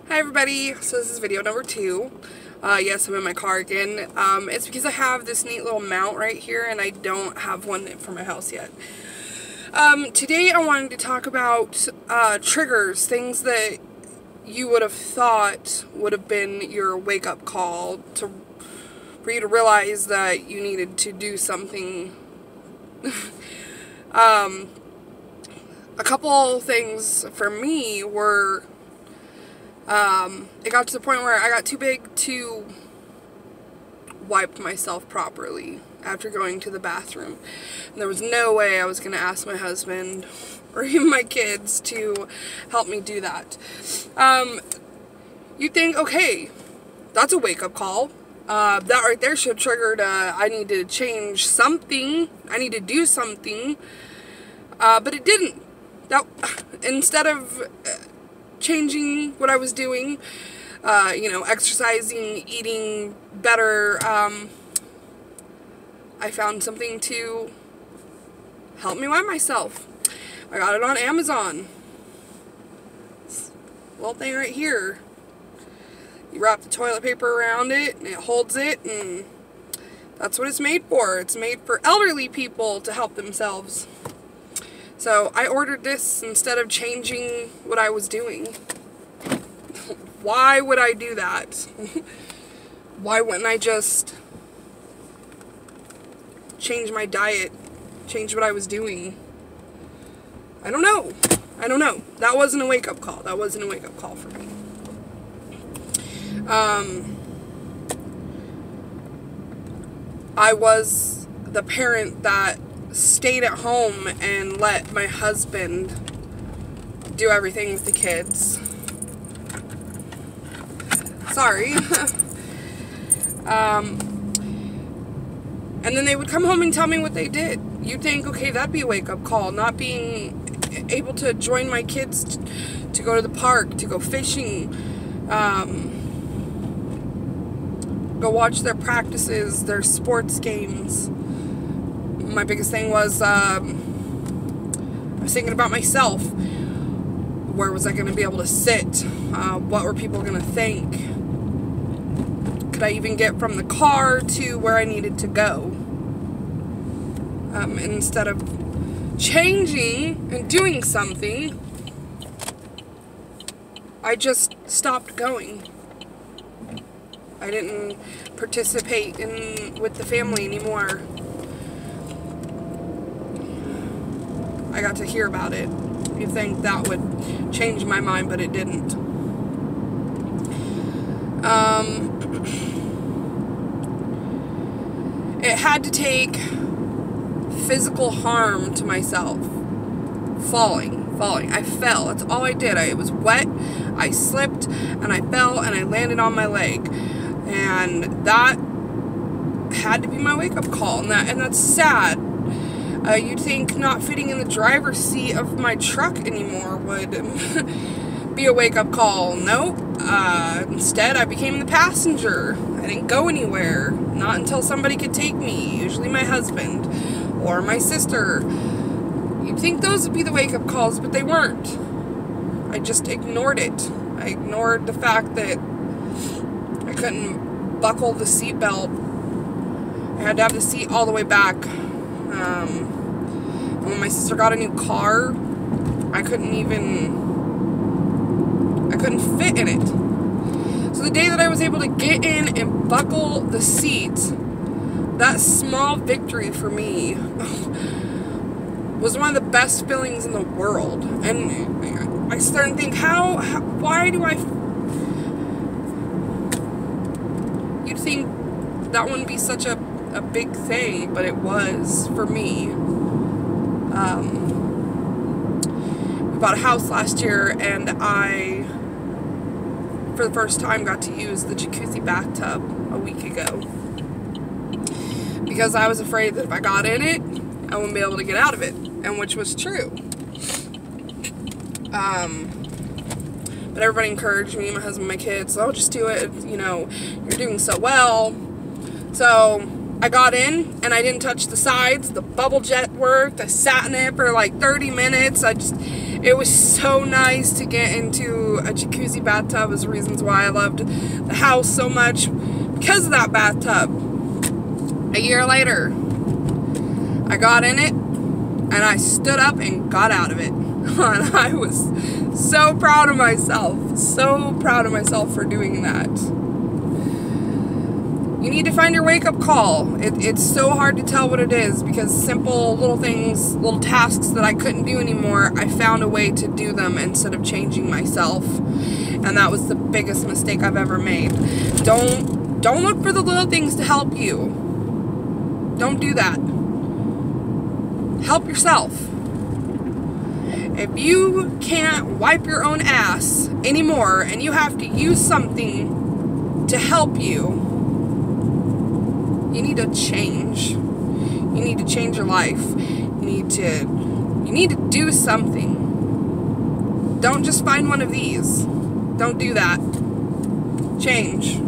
Hi everybody, so this is video number 2. Yes, I'm in my car again. It's because I have this neat little mount right here and I don't have one for my house yet. Today I wanted to talk about triggers, things that you would have thought would have been your wake-up call for you to realize that you needed to do something. A couple things for me were it got to the point where I got too big to wipe myself properly after going to the bathroom. And there was no way I was going to ask my husband or even my kids to help me do that. You think, okay, that's a wake-up call. That right there should have triggered I need to change something. I need to do something. But it didn't. Instead of changing what I was doing, exercising, eating better, I found something to help me wipe myself. I got it on Amazon. This little thing right here. You wrap the toilet paper around it and it holds it, and that's what it's made for. It's made for elderly people to help themselves. So I ordered this instead of changing what I was doing. Why would I do that? Why wouldn't I just change my diet, change what I was doing? I don't know. I don't know. That wasn't a wake-up call. That wasn't a wake-up call for me. I was the parent that stayed at home and let my husband do everything with the kids. Sorry. And then they would come home and tell me what they did. You'd think, okay, that'd be a wake-up call. Not being able to join my kids to go to the park, to go fishing, go watch their practices, their sports games. My biggest thing was, I was thinking about myself. Where was I going to be able to sit? What were people going to think? Could I even get from the car to where I needed to go? Instead of changing and doing something, I just stopped going. I didn't participate with the family anymore. I got to hear about it. You'd think that would change my mind, but it didn't. It had to take physical harm to myself. Falling. I fell. That's all I did. It was wet. I slipped, and I fell, and I landed on my leg. And that had to be my wake-up call. And that's sad. You'd think not fitting in the driver's seat of my truck anymore would be a wake-up call. Nope. Instead, I became the passenger. I didn't go anywhere. Not until somebody could take me. Usually my husband or my sister. You'd think those would be the wake-up calls, but they weren't. I just ignored it. I ignored the fact that I couldn't buckle the seatbelt. I had to have the seat all the way back. When my sister got a new car, I couldn't fit in it. So the day that I was able to get in and buckle the seat, that small victory for me was one of the best feelings in the world. And I started to think, why do I... You'd think that wouldn't be such a big thing, but it was for me. We bought a house last year, and I, for the first time, got to use the jacuzzi bathtub a week ago. Because I was afraid that if I got in it, I wouldn't be able to get out of it, and which was true. But everybody encouraged me, my husband, my kids, oh, just do it, you're doing so well. So I got in, and I didn't touch the sides. The bubble jet worked. I sat in it for like 30 minutes. It was so nice to get into a jacuzzi bathtub. Is reasons why I loved the house so much, because of that bathtub. A year later, I got in it, and I stood up and got out of it. And I was so proud of myself. So proud of myself for doing that. You need to find your wake-up call. It's so hard to tell what it is, because simple little things, little tasks that I couldn't do anymore, I found a way to do them instead of changing myself. And that was the biggest mistake I've ever made. Don't look for the little things to help you. Don't do that. Help yourself. If you can't wipe your own ass anymore and you have to use something to help you, you need to change. You need to change your life. You need to do something. Don't just find one of these. Don't do that. Change.